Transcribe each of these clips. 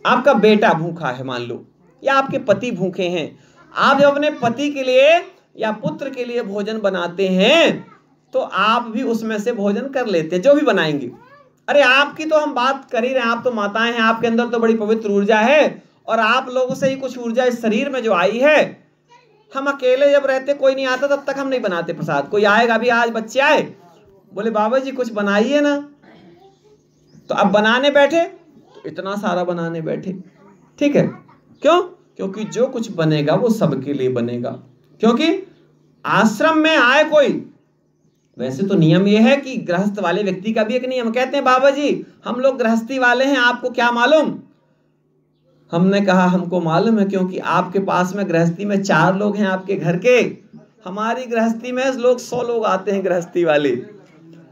आपका बेटा भूखा है मान लो, या आपके पति भूखे हैं, आप जब अपने पति के लिए या पुत्र के लिए भोजन बनाते हैं तो आप भी उसमें से भोजन कर लेते हैं जो भी बनाएंगे। अरे आपकी तो हम बात कर ही रहे हैं, आप तो माताएं हैं, आपके अंदर तो बड़ी पवित्र ऊर्जा है और आप लोगों से ही कुछ ऊर्जा इस शरीर में जो आई है। हम अकेले जब रहते, कोई नहीं आता, तब तक हम नहीं बनाते प्रसाद। कोई आएगा, अभी आज बच्चे आए, बोले बाबा जी कुछ बनाइए ना, तो अब बनाने बैठे तो इतना सारा बनाने बैठे। ठीक है, क्यों? क्योंकि जो कुछ बनेगा वो सबके लिए बनेगा, क्योंकि आश्रम में आए कोई। वैसे तो नियम ये है कि गृहस्थ वाले व्यक्ति का भी एक नियम, कहते हैं बाबा जी हम लोग गृहस्थी वाले हैं, आपको क्या मालूम? हमने कहा हमको मालूम है, क्योंकि आपके पास में गृहस्थी में 4 लोग हैं आपके घर के, हमारी गृहस्थी में लोग 100 लोग आते हैं गृहस्थी वाले,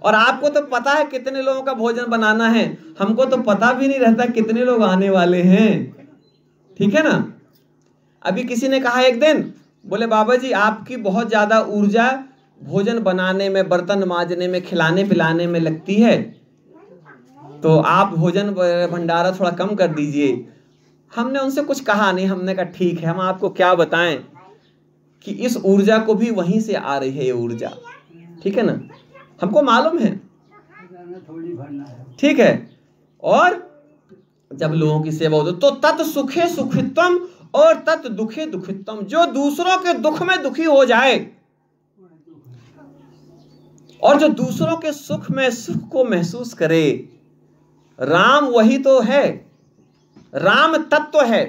और आपको तो पता है कितने लोगों का भोजन बनाना है, हमको तो पता भी नहीं रहता कितने लोग आने वाले हैं। ठीक है ना? अभी किसी ने कहा एक दिन, बोले बाबा जी आपकी बहुत ज्यादा ऊर्जा भोजन बनाने में, बर्तन मांजने में, खिलाने पिलाने में लगती है, तो आप भोजन भंडारा थोड़ा कम कर दीजिए। हमने उनसे कुछ कहा नहीं, हमने कहा ठीक है, हम आपको क्या बताएं कि इस ऊर्जा को भी वहीं से आ रही है ये ऊर्जा। ठीक है ना, हमको मालूम है। ठीक है, और जब लोगों की सेवा हो तो तत् सुखे सुखित्वम और तत् दुखे दुखित्वम, जो दूसरों के दुख में दुखी हो जाए और जो दूसरों के सुख में सुख को महसूस करे, राम वही तो है। राम तत्व है,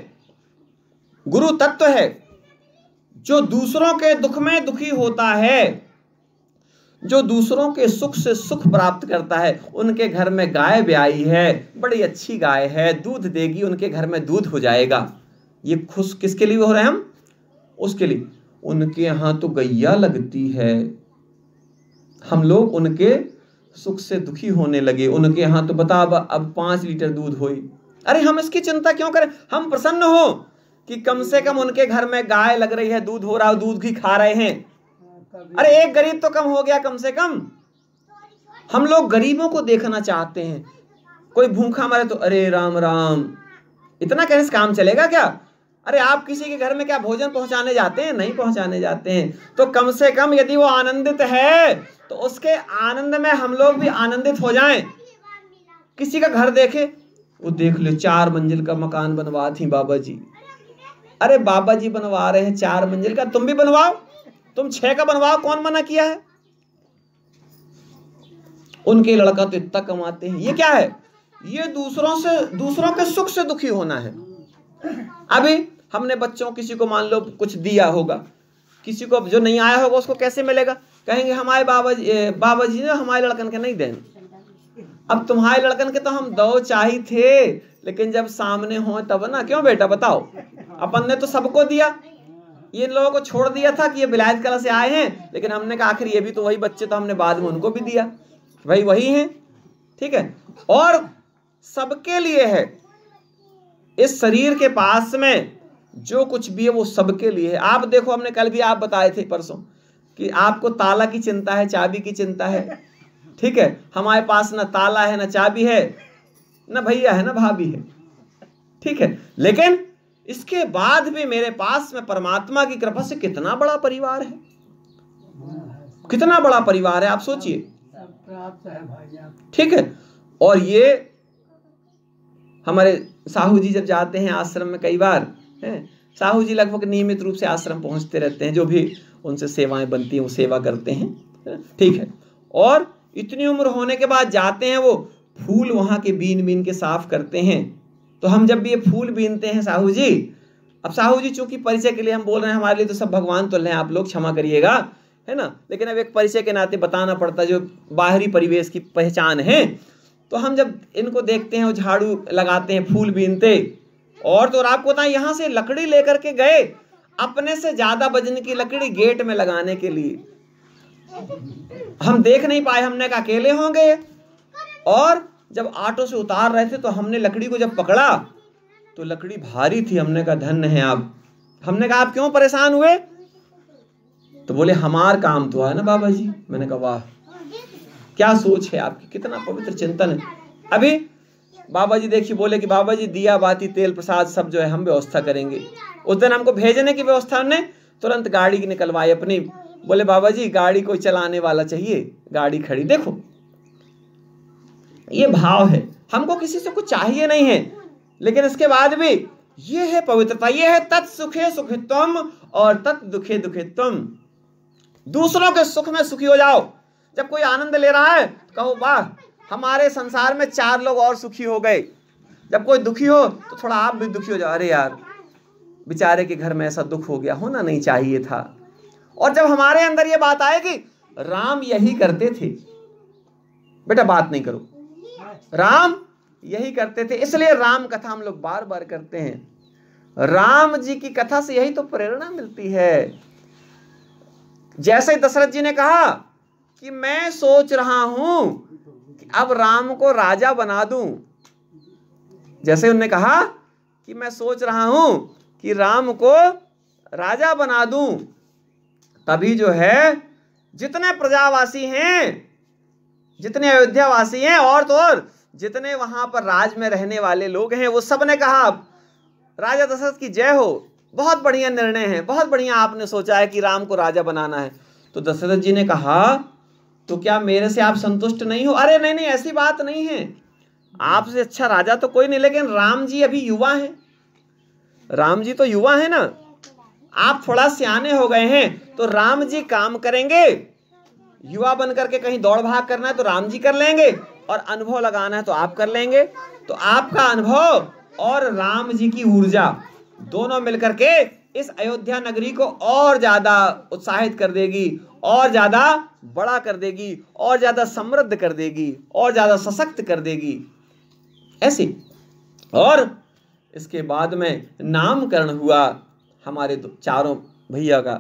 गुरु तत्व है, जो दूसरों के दुख में दुखी होता है, जो दूसरों के सुख से सुख प्राप्त करता है। उनके घर में गाय ब्याई है, बड़ी अच्छी गाय है, दूध देगी, उनके घर में दूध हो जाएगा। ये खुश किसके लिए हो रहे हैं हम? उसके लिए। उनके यहाँ तो गैया लगती है, हम लोग उनके सुख से दुखी होने लगे। उनके यहाँ तो बता अब 5 लीटर दूध होई। अरे हम इसकी चिंता क्यों करें? हम प्रसन्न हो कि कम से कम उनके घर में गाय लग रही है, दूध हो रहा है, दूध भी खा रहे हैं। अरे एक गरीब तो कम हो गया कम से कम। हम लोग गरीबों को देखना चाहते हैं। कोई भूखा मरे तो अरे राम राम, इतना कहने से काम चलेगा क्या? अरे आप किसी के घर में क्या भोजन पहुंचाने जाते हैं? नहीं पहुंचाने जाते हैं। तो कम से कम यदि वो आनंदित है तो उसके आनंद में हम लोग भी आनंदित हो जाएं। किसी का घर देखे, वो देख ले 4 मंजिल का मकान बनवा थी बाबा जी। अरे बाबा जी बनवा रहे हैं 4 मंजिल का, तुम भी बनवाओ, तुम 6 का बनवाओ, कौन मना किया है? उनके लड़का तो इतना कमाते हैं। ये क्या है? ये दूसरों के सुख से दुखी होना है। अभी हमने बच्चों, किसी को मान लो कुछ दिया होगा, किसी को जो नहीं आया होगा उसको कैसे मिलेगा? कहेंगे हमारे बाबा जी ने हमारे लड़कन के नहीं देने। अब तुम्हारे लड़कन के तो हम 2 चाहिए थे, लेकिन जब सामने हो तब ना। क्यों बेटा बताओ? अपन ने तो सबको दिया, ये लोगों को छोड़ दिया था कि ये विलायत कला से आए हैं, लेकिन हमने कहा आखिर ये भी तो वही बच्चे, तो हमने बाद में उनको भी दिया, भाई वही हैं। ठीक है, और सबके लिए है। इस शरीर के पास में जो कुछ भी है वो सबके लिए है। आप देखो, हमने कल भी आप बताए थे परसों कि आपको ताला की चिंता है, चाबी की चिंता है। ठीक है, हमारे पास ना ताला है, ना चाबी है, ना भैया है, ना भाभी है। ठीक है, लेकिन इसके बाद भी मेरे पास में परमात्मा की कृपा से कितना बड़ा परिवार है, कितना बड़ा परिवार है, आप सोचिए। ठीक है, और ये हमारे साहू जी जब जाते हैं आश्रम में, कई बार है, साहू जी लगभग नियमित रूप से आश्रम पहुंचते रहते हैं, जो भी उनसे सेवाएं बनती हैं वो सेवा करते हैं। ठीक है, और इतनी उम्र होने के बाद जाते हैं, वो फूल वहां के बीन बीन के साफ करते हैं। तो हम जब भी ये फूल बीनते हैं साहू जी, अब साहू जी चूंकि परिचय के लिए हम बोल रहे हैं, हमारे लिए तो सब भगवान तो हैं, आप लोग क्षमा करिएगा, है ना, लेकिन अब एक परिचय के नाते बताना पड़ता है, जो बाहरी परिवेश की पहचान है। तो हम जब इनको देखते हैं, वो झाड़ू लगाते हैं, फूल बीनते, और तो आपको बताएं यहाँ से लकड़ी लेकर के गए, अपने से ज्यादा वजन की लकड़ी गेट में लगाने के लिए। हम देख नहीं पाए, हमने कहा अकेले होंगे, और जब ऑटो से उतार रहे थे तो हमने लकड़ी को जब पकड़ा तो लकड़ी भारी थी। हमने कहा धन्य है आप। हमने कहा आप क्यों परेशान हुए? तो बोले हमार काम तो है ना बाबा जी। मैंने कहा वाह, क्या सोच है आपकी, कितना पवित्र चिंतन है। अभी बाबा जी देखिए बोले कि बाबा जी दिया बाती तेल प्रसाद सब जो है हम व्यवस्था करेंगे। उस दिन हमको भेजने की व्यवस्था ने तुरंत गाड़ी निकलवाई अपनी। बोले बाबा जी गाड़ी कोई चलाने वाला चाहिए, गाड़ी खड़ी। देखो ये भाव है, हमको किसी से कुछ चाहिए नहीं है, लेकिन इसके बाद भी ये है पवित्रता, ये है तत् सुखे सुखित्वम और तत् दुखे दुखित्वम। दूसरों के सुख में सुखी हो जाओ। जब कोई आनंद ले रहा है तो कहो वाह हमारे संसार में 4 लोग और सुखी हो गए। जब कोई दुखी हो तो थोड़ा आप भी दुखी हो जाओ, अरे यार बेचारे के घर में ऐसा दुख हो गया, होना नहीं चाहिए था। और जब हमारे अंदर ये बात आए कि राम यही करते थे, बेटा बात नहीं करो, राम यही करते थे, इसलिए राम कथा हम लोग बार बार करते हैं। राम जी की कथा से यही तो प्रेरणा मिलती है। जैसे दशरथ जी ने कहा कि मैं सोच रहा हूं कि अब राम को राजा बना दूं, जैसे उन्होंने कहा कि मैं सोच रहा हूं कि राम को राजा बना दूं, तभी जो है जितने प्रजावासी हैं, जितने अयोध्यावासी हैं और तो और जितने वहां पर राज में रहने वाले लोग हैं, वो सब ने कहा राजा दशरथ की जय हो, बहुत बढ़िया निर्णय है, बहुत बढ़िया आपने सोचा है कि राम को राजा बनाना है। तो दशरथ जी ने कहा तो क्या मेरे से आप संतुष्ट नहीं हो? अरे नहीं नहीं ऐसी बात नहीं है, आपसे अच्छा राजा तो कोई नहीं, लेकिन राम जी अभी युवा हैं, राम जी तो युवा है ना, आप थोड़ा सियाने हो गए हैं तो राम जी काम करेंगे। युवा बन करके कहीं दौड़ भाग करना है तो राम जी कर लेंगे, और अनुभव लगाना है तो आप कर लेंगे। तो आपका अनुभव और राम जी की ऊर्जा दोनों मिलकर के इस अयोध्या नगरी को और ज्यादा उत्साहित कर देगी, और ज्यादा बड़ा कर देगी, और ज्यादा समृद्ध कर देगी, और ज्यादा सशक्त कर देगी ऐसी। और इसके बाद में नामकरण हुआ हमारे चारों भैया का,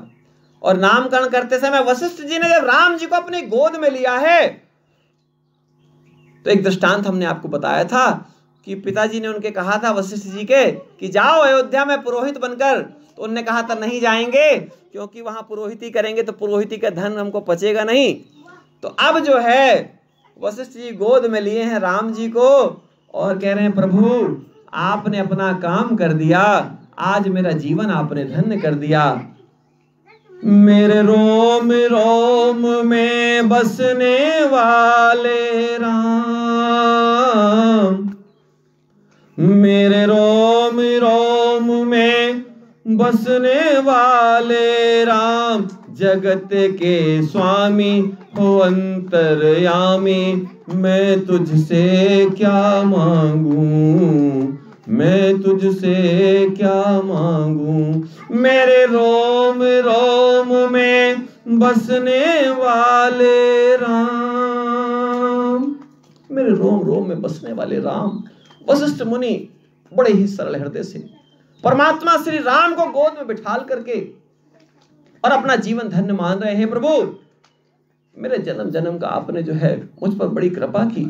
और नामकरण करते समय वशिष्ठ जी ने जब राम जी को अपनी गोद में लिया है, तो एक दृष्टांत हमने आपको बताया था कि पिताजी ने उनके कहा था वशिष्ठ जी के कि जाओ अयोध्या में पुरोहित बनकर, तो उन्होंने कहा था नहीं जाएंगे, क्योंकि वहां पुरोहिती करेंगे तो पुरोहिती का धन हमको पचेगा नहीं। तो अब जो है वशिष्ठ जी गोद में लिए हैं राम जी को और कह रहे हैं प्रभु आपने अपना काम कर दिया, आज मेरा जीवन आपने धन्य कर दिया। मेरे रोम रोम में बसने वाले राम, मेरे रोम रोम में बसने वाले राम, जगत के स्वामी हो अंतर्यामी, मैं तुझसे क्या मांगूं, मैं तुझसे क्या मांगूं। मेरे रोम रोम में बसने वाले राम, मेरे रोम रोम में बसने वाले राम। वशिष्ठ मुनि बड़े ही सरल हृदय से परमात्मा श्री राम को गोद में बिठाल करके और अपना जीवन धन्य मान रहे हैं। प्रभु मेरे जन्म जन्म का आपने जो है मुझ पर बड़ी कृपा की,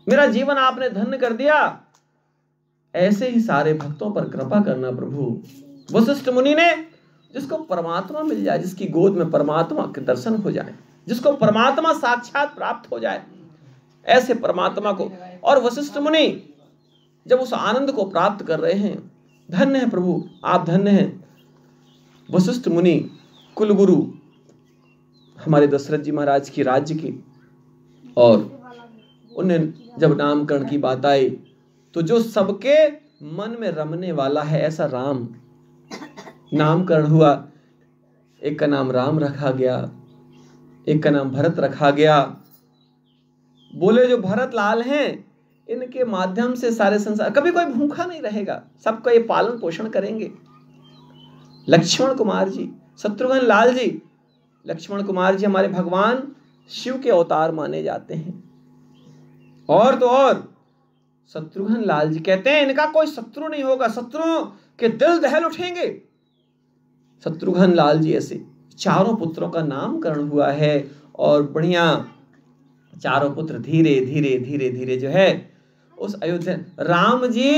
मेरा जीवन आपने धन्य कर दिया, ऐसे ही सारे भक्तों पर कृपा करना प्रभु। वशिष्ठ मुनि ने जिसको परमात्मा मिल जाए, जिसकी गोद में परमात्मा के दर्शन हो जाए, जिसको परमात्मा साक्षात प्राप्त हो जाए, ऐसे परमात्मा को। और वशिष्ठ मुनि जब उस आनंद को प्राप्त कर रहे हैं, धन्य है प्रभु आप धन्य हैं। वशिष्ठ मुनि कुलगुरु हमारे दशरथ जी महाराज की राज्य की, और उन्हें जब नामकरण की बात आई तो जो सबके मन में रमने वाला है ऐसा राम नामकरण हुआ। एक का नाम राम रखा गया, एक का नाम भरत रखा गया। बोले जो भरत लाल हैं इनके माध्यम से सारे संसार, कभी कोई भूखा नहीं रहेगा, सबका ये पालन पोषण करेंगे। लक्ष्मण कुमार जी, शत्रुघ्न लाल जी, लक्ष्मण कुमार जी हमारे भगवान शिव के अवतार माने जाते हैं। और तो और शत्रुघ्न लाल जी कहते हैं इनका कोई शत्रु नहीं होगा, शत्रुओं के दिल दहल उठेंगे। शत्रुघ्न लाल जी ऐसे चारों पुत्रों का नामकरण हुआ है, और बढ़िया चारों पुत्र धीरे धीरे धीरे धीरे जो है उस अयोध्या, राम जी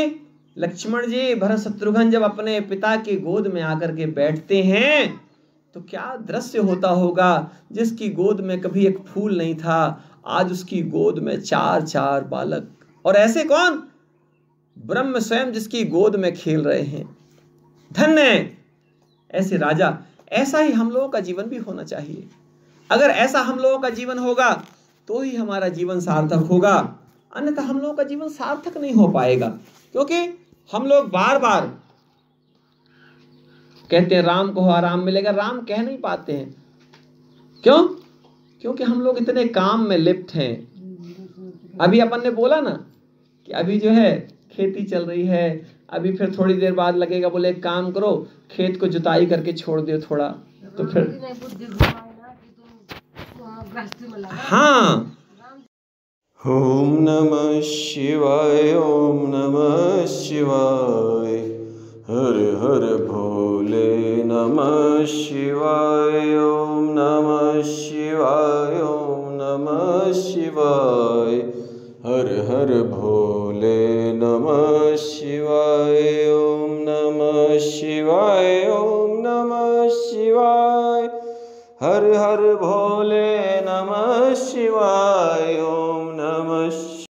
लक्ष्मण जी भरत शत्रुघ्न जब अपने पिता की गोद में आकर के बैठते हैं तो क्या दृश्य होता होगा। जिसकी गोद में कभी एक फूल नहीं था, आज उसकी गोद में 4 बालक और ऐसे कौन? ब्रह्म स्वयं जिसकी गोद में खेल रहे हैं। धन्य है ऐसे राजा। ऐसा ही हम लोगों का जीवन भी होना चाहिए। अगर ऐसा हम लोगों का जीवन होगा तो ही हमारा जीवन सार्थक होगा, अन्यथा हम लोगों का जीवन सार्थक नहीं हो पाएगा। क्योंकि हम लोग बार बार कहते हैं राम को आराम मिलेगा, राम कह नहीं पाते हैं। क्यों? क्योंकि हम लोग इतने काम में लिप्त हैं। अभी अपन ने बोला ना कि अभी जो है खेती चल रही है, अभी फिर थोड़ी देर बाद लगेगा, बोले एक काम करो खेत को जुताई करके छोड़ दो थोड़ा, तो फिर हाँ। ओम नमः शिवाय, ओम नमः शिवाय, हर हर भोले नमः शिवाय, ओम नमः शिवाय, ओम नमः शिवाय, हर हर भोले नमः शिवाय, ओम नमः शिवाय, ओम नमः शिवाय, हर हर भोले नमः शिवाय, ओम नमः